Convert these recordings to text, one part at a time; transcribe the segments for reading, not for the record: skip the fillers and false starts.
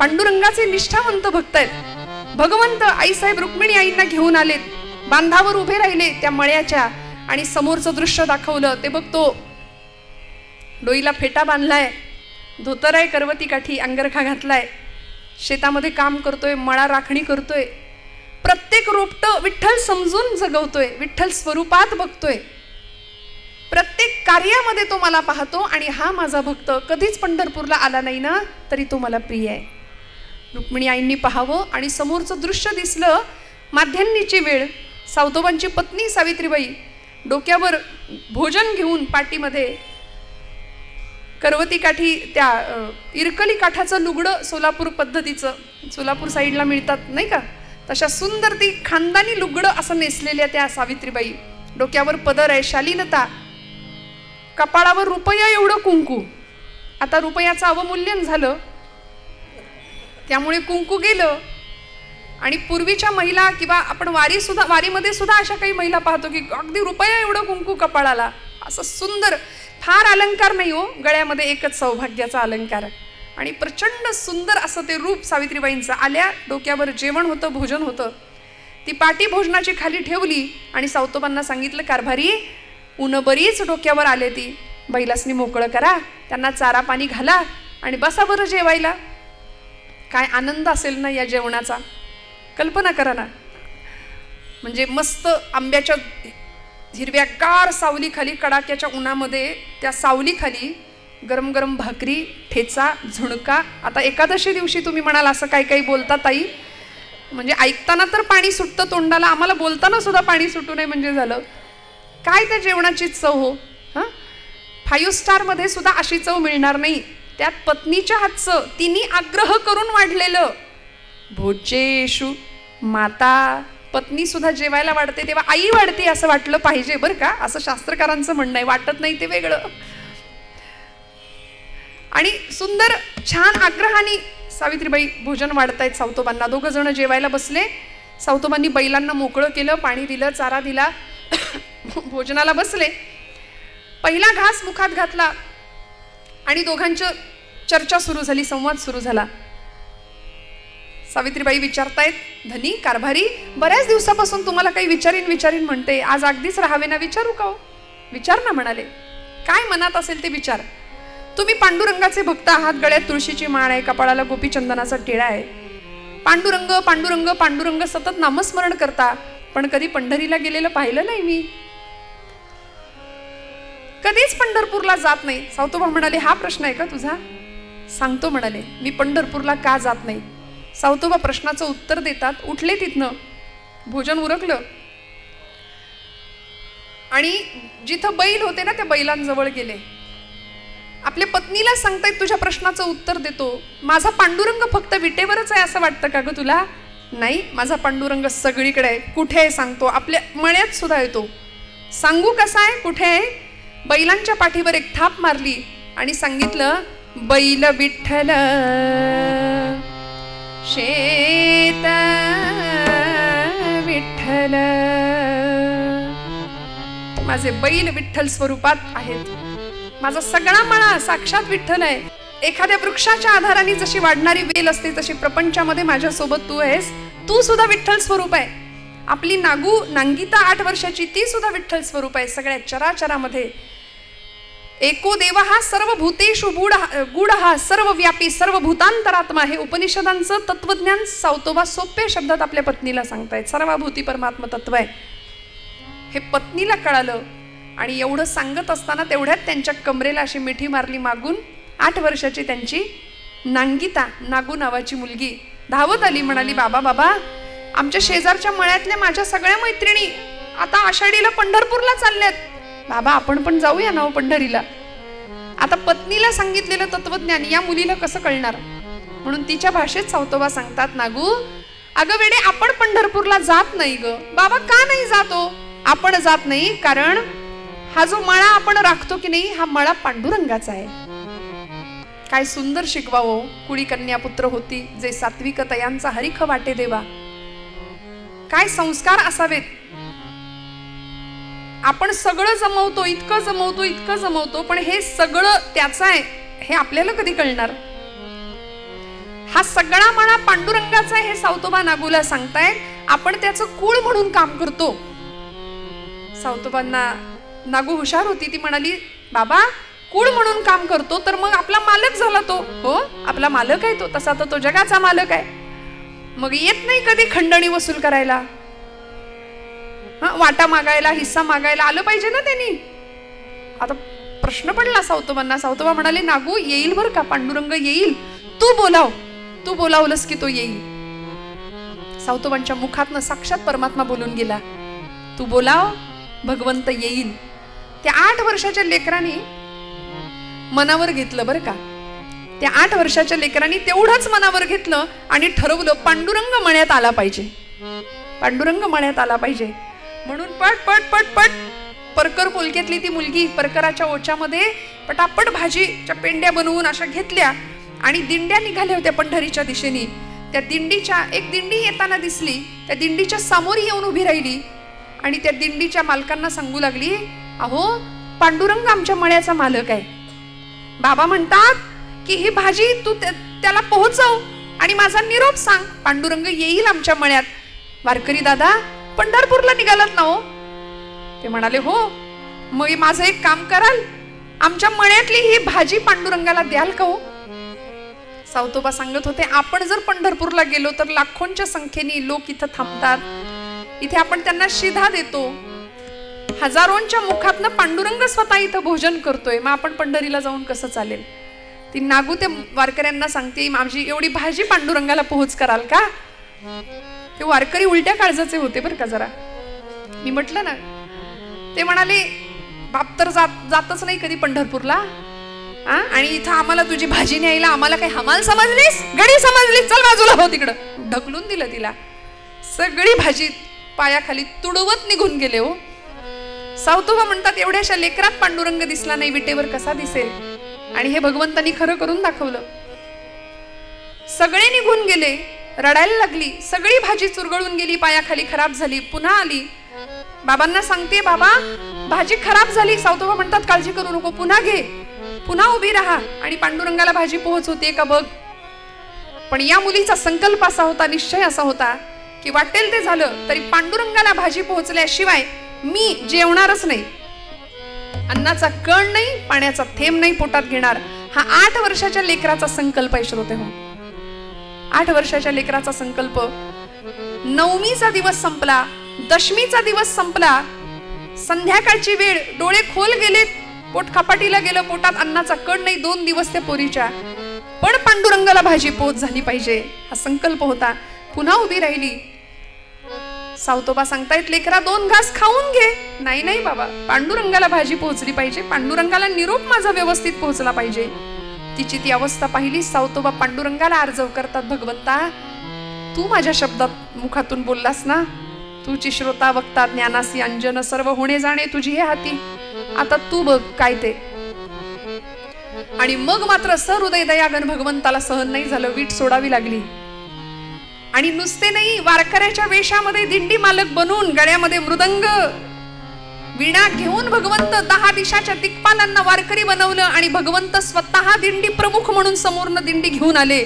पांडुरंगाचे निष्ठावंत भक्त आहेत. भगवंत आईसाहेब रुक्मिणी आईंना घेऊन आलेत, बांधावर उभे राहिले त्या मळ्याच्या, आणि समोरचं दृश्य दाखवलं. ते बघतो, डोईला फेटा बांधलाय, धोतर आहे करवती काठी, अंगरखा घातलाय, शेतामध्ये काम करतोय, मळा राखणी करतोय, प्रत्येक रोपट विठ्ठल समजून जगवतोय, विठ्ठल स्वरूपात बघतोय, प्रत्येक कार्यामध्ये तो मला पाहतो. आणि हा माझा भक्त कधीच पंढरपूरला आला नाही ना, तरी तो मला प्रिय आहे. रुक्मिणी आईंनी पाहावं आणि समोरचं दृश्य दिसलं. माध्यान्नीची वेळ, सावतोबांची पत्नी सावित्रीबाई डोक्यावर भोजन घेऊन पाठीमध्ये करवती काठी, त्या इरकली काठाचं लुगडं सोलापूर पद्धतीचं, सोलापूर साईडला मिळतात नाही का, तशा सुंदर ती खानदानी लुगडं असं नेसलेल्या त्या सावित्रीबाई, डोक्यावर पदर आहे, शालीनता, कपाळावर रुपया एवढं कुंकू. आता रुपयाचं अवमूल्यन झालं त्यामुळे कुंकू गेलं. आणि पूर्वीच्या महिला किंवा आपण वारीमध्ये सुद्धा अशा काही महिला पाहतो की अगदी रुपया एवढं कुंकू कपाळाला, असं सुंदर, फार अलंकार नाही हो, गळ्यामध्ये एकच सौभाग्याचा अलंकार, आणि प्रचंड सुंदर असं ते रूप सावित्रीबाईंचं. आल्या, डोक्यावर जेवण होतं, भोजन होतं, ती पाटी भोजनाची खाली ठेवली आणि सावतोबांना सांगितलं, कारभारी ऊन बरीच डोक्यावर आले, ती बैलासनी मोकळं करा, त्यांना चारा पाणी घाला आणि बसा बरं जेवायला. काय आनंद असेल ना या जेवणाचा, कल्पना करा ना. म्हणजे मस्त आंब्याच्या हिरव्यागार सावलीखाली, कडाक्याच्या उन्हामध्ये, त्या सावलीखाली गरम गरम भाकरी, ठेचा, झुणका. आता एकादशी दिवशी तुम्ही म्हणाल असं काही काही बोलता ताई, म्हणजे ऐकताना तर पाणी सुटतं तोंडाला, आम्हाला बोलताना सुद्धा पाणी सुटू नये म्हणजे झालं. काय त्या जेवणाची चव हो. हां, 5 स्टारमध्ये सुद्धा अशी चव मिळणार नाही. त्यात पत्नीच्या हातचं, तिने आग्रह करून वाढलेलं. भोजेषु माता, पत्नी सुद्धा जेवायला वाढते तेव्हा आई वाढते असं वाटलं पाहिजे बरं का, असं शास्त्रकारांचं म्हणणं आहे. वाटत नाही ते वेगळं. आणि सुंदर छान आग्रहाने सावित्रीबाई भोजन वाढतायत सावतोबांना. 2 जण जेवायला बसले. सावतोबांनी बैलांना मोकळं केलं, पाणी दिलं, चारा दिला, भोजनाला बसले. पहिला घास मुखात घातला आणि दोघांची चर्चा सुरू झाली, संवाद सुरू झाला. सावित्रीबाई विचारतायत, धनी कारभारी, बऱ्याच दिवसापासून तुम्हाला काही विचारीन म्हणते, आज अगदीच राहावे ना, विचारू का हो? विचार ना म्हणाले. काय मनात असेल ते विचार. तुम्ही पांडुरंगाचे भक्त आहात, गळ्यात तुळशीची माळ आहे, कपाळाला गोपीचंदनाचा टिळा आहे. पांडुरंग पांडुरंग पांडुरंग सतत नामस्मरण करता, पण कधी पंढरीला गेलेलं पाहिलं नाही मी, कधीच पंढरपूरला जात नाही. सावतोबा म्हणाले, हा प्रश्न आहे का तुझा? सांगतो म्हणाले, मी पंढरपूरला का जात नाही. सावतोबा प्रश्नाचं उत्तर देतात. उठले तिथनं, भोजन उरकलं आणि जिथं बैल होते ना त्या बैलांजवळ गेले. आपल्या पत्नीला सांगतायत, तुझ्या प्रश्नाचं उत्तर देतो. माझा पांडुरंग फक्त विटेवरच आहे असं वाटतं का ग तुला? नाही, माझा पांडुरंग सगळीकडे आहे. कुठे आहे सांगतो, आपल्या मळ्यात सुद्धा येतो. सांगू कसा आहे, कुठे आहे? बैलांच्या पाठीवर एक थाप मारली आणि सांगितलं, बैल विठ्ठल शेत विठ्ठल, माझे बैल विठ्ठल स्वरूपात आहेत. माझा सगळा मळा साक्षात विठ्ठल आहे. एखाद्या वृक्षाच्या आधाराने जशी वाढणारी वेल असते तशी प्रपंचामध्ये माझ्यासोबत तू आहेस. तू सुद्धा विठ्ठल स्वरूप आहे. आपली नांगिता 8 वर्षाची, ती सुद्धा विठ्ठल स्वरूप आहे. सगळ्या चराचरामध्ये एको देव हा सर्व भूतेषु गूढ हा सर्व व्यापी सर्व भूतांतरात्मा. हे उपनिषदांचं तत्वज्ञान सावतोबा सोप्या शब्दात आपल्या पत्नीला सांगतायत. सर्वभूती परमात्मा तत्व आहे हे पत्नीला कळालं. आणि एवढं सांगत असताना तेवढ्यात त्यांच्या कमरेला अशी मिठी मारली मागून. 8 वर्षाची त्यांची नांगिता, नागू नावाची मुलगी धावत आली. म्हणाली, बाबा बाबा, आमच्या शेजारच्या मळ्यातल्या माझ्या सगळ्या मैत्रिणी आता आषाढीला पंढरपूरला चालल्यात. बाबा आपण पण जाऊया ना पंढरीला. आता पत्नीला सांगितलेलं तत्वज्ञान या मुलीला कसं कळणार, म्हणून तिच्या भाषेत सावतोबा सांगतात, नागू अगं वेडे, आपण पंढरपूरला जात नाही ग. बाबा का नाही जातो? आपण जात नाही कारण हा जो मळा आपण राखतो की नाही, हा मळा पांडुरंगाचा आहे. काय सुंदर शिकवा हो. कुळी कन्या पुत्र होती, जे सात्विक तयांचा हरिख वाटे देवा. काय संस्कार असावेत. आपण सगळं जमवतो, इतकं जमवतो, पण हे सगळं त्याचं आहे हे आपल्याला कधी कळणार? हा सगळा मळा पांडुरंगाचा हे सावतोबा नागूला सांगतायत. आपण त्याचं कुळ म्हणून काम करतो. सावतोबांना नागू हुशार होती. ती म्हणाली, बाबा कुळ म्हणून काम करतो तर मग आपला मालक झाला तो. हो, आपला मालक आहे तो, तसा तर तो जगाचा मालक आहे. मग येत नाही कधी खंडणी वसूल करायला, वाटा मागायला, हिस्सा मागायला आलं पाहिजे ना त्यांनी. आता प्रश्न पडला सावतोबांना. सावतोबा म्हणाले, नागू येईल बर का, पांडुरंग येईल, तू बोलाव, तू बोलावलंस की तो येईल. सावतोबांच्या मुखातनं साक्षात परमात्मा बोलून गेला, तू बोलाव, भगवंत येईल. त्या 8 वर्षाच्या लेकरांनी मनावर घेतलं बर का. त्या 8 वर्षाच्या लेकरांनी तेवढंच मनावर घेतलं आणि ठरवलं, पांडुरंग मळ्यात आला पाहिजे, पांडुरंग मळ्यात आला पाहिजे. म्हणून पट पट पट पट परकर पोलक्यातली ती मुलगी परकराच्या ओच्यामध्ये पटापट भाजीच्या पेंड्या बनवून अशा घेतल्या आणि दिंड्या निघाल्या होत्या पंढरीच्या दिशेने. त्या दिंडीच्या एक दिंडी येताना दिसली, त्या दिंडीच्या समोर येऊन उभी राहिली आणि त्या दिंडीच्या मालकांना सांगू लागली, अहो पांडुरंग आमच्या मळ्याचा मालक आहे. बाबा म्हणतात की ही भाजी तू त्याला पोहोचव आणि माझा निरोप सांग, पांडुरंग येईल आमच्या मळ्यात. वारकरी दादा पंढरपूरला निघालात ना हो? ते म्हणाले, हो. मग माझं एक काम कराल, आमच्या मळ्यातली ही भाजी पांडुरंगाला द्याल का हो? सावतोबा सांगत होते, आपण जर पंढरपूरला गेलो तर लाखोंच्या संख्येने लोक इथं थांबतात. इथे आपण त्यांना शिधा देतो, हजारोंच्या मुखातनं पांडुरंग स्वतः इथं भोजन करतोय. मग आपण पंढरीला जाऊन कसं चालेल? ती नागू त्या वारकऱ्यांना सांगते, माझी एवढी भाजी पांडुरंगाला पोहोच कराल का? ते वारकरी उलट्या काळजाचे होते बरं का जरा. मी म्हटलं ना, ते म्हणाले, बाप तर जातच नाही कधी पंढरपूरला, आणि इथं आम्हाला तुझी भाजी न्यायला आम्हाला काही हमाल समजलीस, गडी समजलीस, चल बाजूला हो तिकडं. ढकलून दिलं तिला. सगळी भाजी पायाखाली तुडवत निघून गेले हो. सावतोबा म्हणतात, एवढ्याशा लेकरात पांडुरंग दिसला नाही, विटेवर कसा दिसेल? आणि हे भगवंतांनी खरं करून दाखवलं. सगळे निघून गेले, रडायला लागली, सगळी भाजी चुरगळून गेली, पायाखाली खराब झाली. पुन्हा आली, बाबांना सांगते, बाबा भाजी खराब झाली. सावतोबा म्हणतात, काळजी करू नको, पुन्हा घे, पुन्हा उभी राहा आणि पांडुरंगाला भाजी पोहोच होते का बघ. पण या मुलीचा संकल्प असा होता, निश्चय असा होता की वाटेल ते झालं तरी पांडुरंगाला भाजी पोहोचल्याशिवाय मी जेवणारच नाही. अन्नाचा कण नाही, पाण्याचा थेंब नाही पोटात घेणार. हा 8 वर्षाच्या लेकराचा संकल्प आहे श्रोते हो. 8 वर्षाच्या लेकराचा संकल्प. नवमीचा दिवस संपला, दशमीचा दिवस संपला, संध्याकाळची वेळ, डोळे खोल गेले, पोट खपाटीला गेलं, पोटात अन्नाचा कण नाही 2 दिवस त्या पोरीच्या. पण पांडुरंगाला भाजी पोहोच झाली पाहिजे हा संकल्प होता. पुन्हा उभी राहिली. सावतोबा सांगतायत, लेकरा 2 घास खाऊन घे. नाही नाही बाबा, पांडुरंगाला भाजी पोहोचली पाहिजे, पांडुरंगाला निरोप माझा व्यवस्थित पोहोचला पाहिजे. तिची ती अवस्था पाहिली. सावतोबा पांडुरंगाला अर्जव करतात, भगवंता तू माझ्या शब्दात मुखातून बोललास ना, तुझी श्रोता वक्ता ज्ञानासी अंजन सर्व होणे जाणे तुझी हे हाती, आता तू बघ काय ते. आणि मग मात्र सहृदय दयागण भगवंताला सहन नाही झालं, वीट सोडावी लागली. आणि नुसते नाही, वारकऱ्याच्या वेशामध्ये दिंडी मालक बनून, गळ्यामध्ये मृदंग वीणा घेऊन भगवंत 10 दिशाच्या दिक्पालांना वारकरी बनवलं आणि भगवंत स्वतः दिंडी प्रमुख म्हणून समोरनं दिंडी घेऊन आले.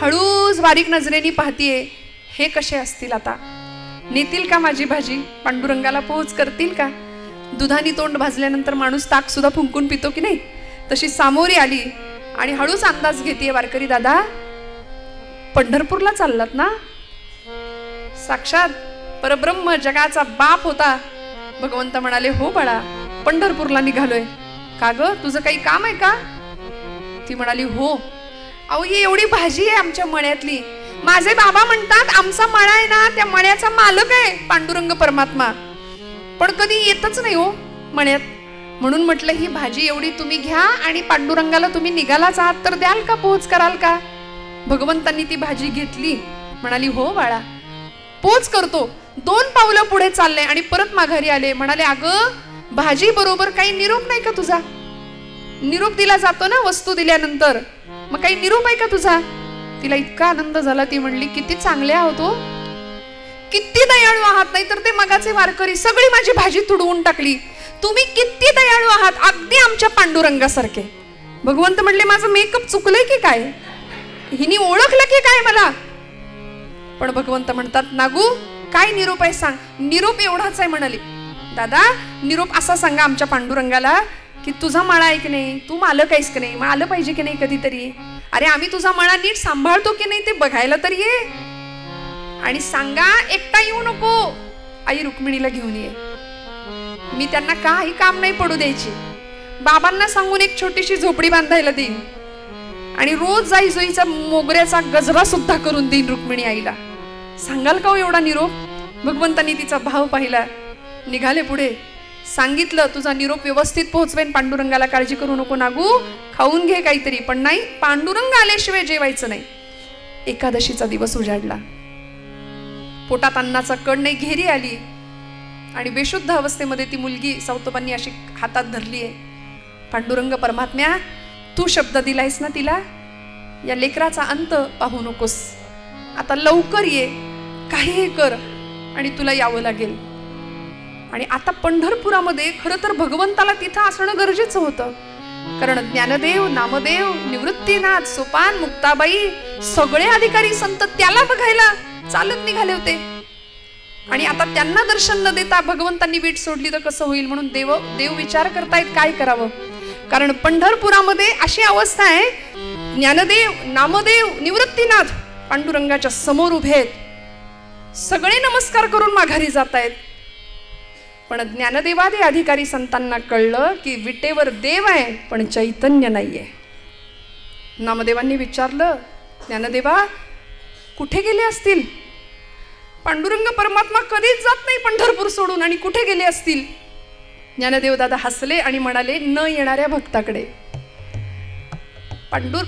हळूच बारीक नजरेने पाहतीये, हे कसे असतील आता, नेतील का माझी भाजी, पांडुरंगाला पोहोच करतील का? दुधानी तोंड भाजल्यानंतर माणूस ताक सुद्धा फुंकून पितो की नाही, तशी सामोरी आली आणि हळूच अंदाज घेते, वारकरी दादा पंढरपूरला चाललात ना? साक्षात परब्रह्म जगाचा बाप होता. भगवंत म्हणाले, हो बाळा, पंढरपूरला निघालोय. का ग, तुझं काही काम आहे का? ती म्हणाली, हो. अहो ही एवढी भाजी आहे आमच्या मळ्यातली. माझे बाबा म्हणतात आमचा मळा आहे ना, त्या मळ्याचा मालक आहे पांडुरंग परमात्मा, पण कधी येतच नाही हो मळ्यात. म्हणून म्हटलं ही भाजी एवढी तुम्ही घ्या आणि पांडुरंगाला तुम्ही निघालाच आहात तर द्याल का, पोच कराल का? भगवंतांनी ती भाजी घेतली. म्हणाली, हो बाळा पोच करतो. 2 पावलं पुढे चालले आणि परत माघारी आले. म्हणाले, अगं भाजी बरोबर काही निरोप नाही का तुझा? निरोप दिला जातो ना वस्तू दिल्यानंतर, मग काही निरोप आहे का तुझा? तिला इतका आनंद झाला, ती म्हणली, किती चांगले आहोत हो, किती दयाळू आहात. नाही तर ते मगाचे वारकरी सगळी माझी भाजी तुडवून टाकली. तुम्ही किती दयाळू आहात, अगदी आमच्या पांडुरंगासारखे. भगवंत म्हणले, माझं मेकअप चुकलंय की काय? हिनी ओळखलं की काय मला? पण भगवंत म्हणतात, नागू काय निरोप आहे सांग. निरोप एवढाच आहे म्हणाले, दादा निरोप असा सांगा आमच्या पांडुरंगाला की तुझा मळा आहे की नाही, तू मालक आहेस की नाही, मग आलं पाहिजे की नाही कधीतरी. अरे आम्ही तुझा मळा नीट सांभाळतो की नाही ते बघायला तरी ये. आणि सांगा एकटा येऊ नको, आई रुक्मिणीला घेऊन ये. मी त्यांना काही काम नाही पडू द्यायची. बाबांना सांगून एक छोटीशी झोपडी बांधायला देईन आणि रोज जाई जोईचा मोगऱ्याचा गजरा सुद्धा करून देईन रुक्मिणी आईला. सांगाल का हो एवढा निरोप? भगवंतांनी तिचा भाव पाहिला, निघाले पुढे. सांगितलं तुझा निरोप व्यवस्थित पोहोचवेन, पांडुरंगाला काळजी करू नको नागू, खाऊन घे काहीतरी, पण नाही पांडुरंग आल्याशिवाय जेवायचं नाही. एकादशीचा दिवस उजाडला. पोटात अन्नाचा कण नाही, घेरी आली आणि बेशुद्ध अवस्थेमध्ये ती मुलगी सावतोबांनी अशी हातात धरली आहे. पांडुरंग परमात्म्या, तू शब्द दिलायस ना तिला, या लेकराचा अंत पाहू नकोस, आता लवकर ये, काहीही कर आणि तुला यावं लागेल. आणि आता पंढरपुरामध्ये खरं तर भगवंताला तिथं असणं गरजेचं होतं, कारण ज्ञानदेव, नामदेव, निवृत्तीनाथ, सोपान, मुक्ताबाई सगळे अधिकारी संत त्याला बघायला चालत निघाले होते. आणि आता त्यांना दर्शन न देता भगवंतांनी वीट सोडली तर कसं होईल, म्हणून देव विचार करतायत काय करावं. कारण पंढरपुरामध्ये अशी अवस्था आहे, ज्ञानदेव, नामदेव, निवृत्तीनाथ पांडुरंगाच्या समोर उभे आहेत, सगळे नमस्कार करून माघारी जात आहेत. पण ज्ञानदेवादी अधिकारी संतांना कळलं की विटेवर देव आहे पण चैतन्य नाहीये. नामदेवांनी विचारलं, ज्ञानदेवा कुठे गेले असतील? पांडुरंग परमात्मा कधीच जात नाही पंढरपूर सोडून, आणि कुठे गेले असतील? ज्ञानदेव दादा हसले आणि म्हणाले, न येणाऱ्या भक्ताकडे.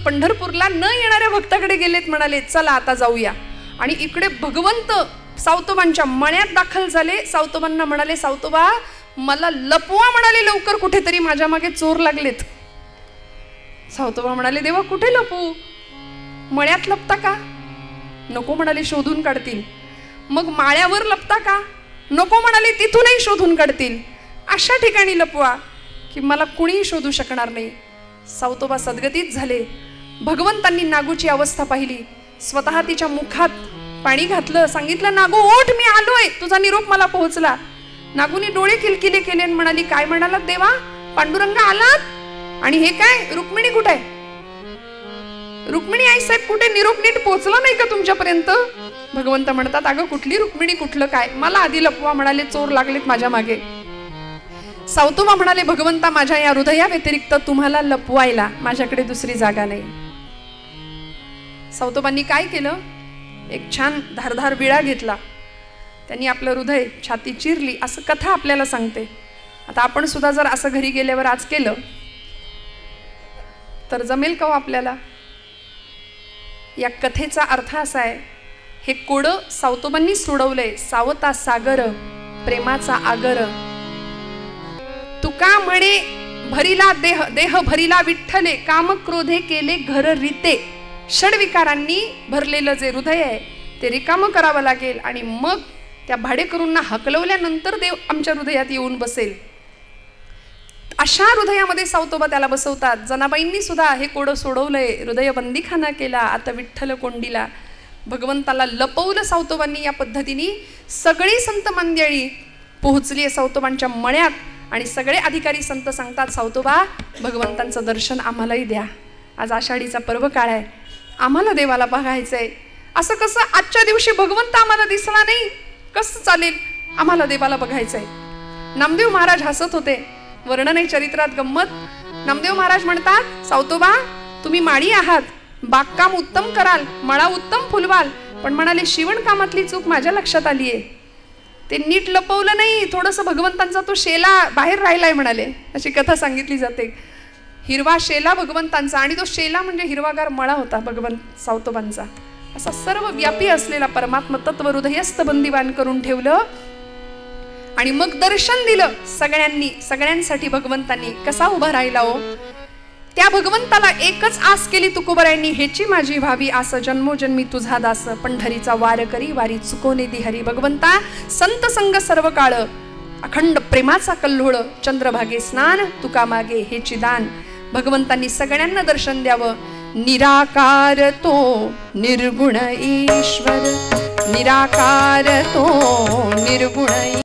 पंढरपूरला न येणाऱ्या भक्ताकडे गेलेत. म्हणाले चला आता जाऊया. आणि इकडे भगवंत सावतोबांच्या मण्यात दाखल झाले. सावतोबांना म्हणाले, सावतोबा मला लपवा म्हणाले लवकर, कुठेतरी माझ्या मागे चोर लागलेत. सावतोबा म्हणाले, देवा कुठे लपू? मण्यात लपता का? नको म्हणाले, शोधून काढतील. मग माळ्यावर लपता का? नको म्हणाले, तिथूनही शोधून काढतील. अशा ठिकाणी लपवा की मला कुणीही शोधू शकणार नाही. सावतोबा सद्गतीत झाले. भगवंतांनी नागूची अवस्था पाहिली, स्वतः तिच्या मुखात पाणी घातलं, सांगितलं, नागू ओठ, मी आलोय, तुझा निरोप मला पोहोचला. नागूने डोळे किलकिले केले आणि म्हणाली, काय म्हणालात देवा? पांडुरंग आलात? आणि हे काय, रुक्मिणी कुठे आहे? रुक्मिणी आई साहेब कुठे? निरोप नीट पोहोचला नाही का तुमच्यापर्यंत? भगवंत म्हणतात, अगं कुठली रुक्मिणी, कुठलं काय, मला आधी लपवा म्हणाले, चोर लागलेत माझ्या मागे. सावतोबा म्हणाले, भगवंता माझ्या या हृदया व्यतिरिक्त तुम्हाला लपवायला माझ्याकडे दुसरी जागा नाही. सावतोबांनी काय केलं, एक छान धारधार विळा घेतला, त्यांनी आपलं हृदय, छाती चिरली, असं कथा आपल्याला सांगते. आता आपण सुद्धा जर असं घरी गेल्यावर आज केलं तर जमेल का हो आपल्याला? या कथेचा अर्थ असा आहे, हे कोडं सावतोबांनी सोडवलंय. सावता सागर प्रेमाचा आगर, तुका म्हणे भरिला देह, देह भरिला विठ्ठले, काम क्रोधे केले घर रीते. षडविकारांनी भरलेलं जे हृदय आहे ते रिकामं करावं लागेल, आणि मग त्या भाडेकरूंना हकलवल्यानंतर देव आमच्या हृदयात येऊन बसेल. अशा हृदयामध्ये सावतोबा त्याला बसवतात. जनाबाईंनी सुद्धा हे कोडं सोडवलंय, हृदय बंदीखाना केला, आता विठ्ठल कोंडीला. भगवंताला लपवलं सावतोबांनी. या पद्धतीने सगळी संत मंडळी पोहोचली आहे सावतोबांच्या मण्यात, आणि सगळे अधिकारी संत सांगतात, सावतोबा भगवंतांचं दर्शन आम्हालाही द्या. आज आषाढीचा पर्व काळ आहे, आम्हाला देवाला बघायचंय. असं कसं आजच्या दिवशी भगवंत आम्हाला दिसला नाही, कसं चालेल? आम्हाला देवाला बघायचंय. नामदेव महाराज हसत होते. वर्णन आहे चरित्रात गंमत. नामदेव महाराज म्हणतात, सावतोबा तुम्ही माळी आहात, बागकाम उत्तम कराल, मळा उत्तम फुलवाल, पण म्हणाले शिवण कामातली चूक माझ्या लक्षात आली आहे, ते नीट लपवलं नाही, थोडंसं भगवंतांचा तो शेला बाहेर राहिलाय म्हणाले. अशी कथा सांगितली जाते. हिरवा शेला भगवंतांचा, आणि तो शेला म्हणजे हिरवागार मळा होता भगवंत सावतोबांचा. असा सर्व व्यापी असलेला परमात्मा तत्व हृदयस्थ बंदिवान करून ठेवलं, आणि मग दर्शन दिलं सगळ्यांनी. सगळ्यांसाठी भगवंतांनी कसा उभा राहिला हो. त्या भगवंताला एकच आस केली तुकोबरायांनी, हेची माझी भावी आस, जन्मोजन्मी तुझा दास, पंढरीचा वार करी वारी चुकोने दी हरी. भगवंता संत संग सर्व काळ, अखंड प्रेमाचा कल्लोळ, चंद्रभागे स्नान तुका मागे हेची दान. भगवंतांनी सगळ्यांना दर्शन द्यावं, निराकार तो निर्गुण ईश्वर, निराकार तो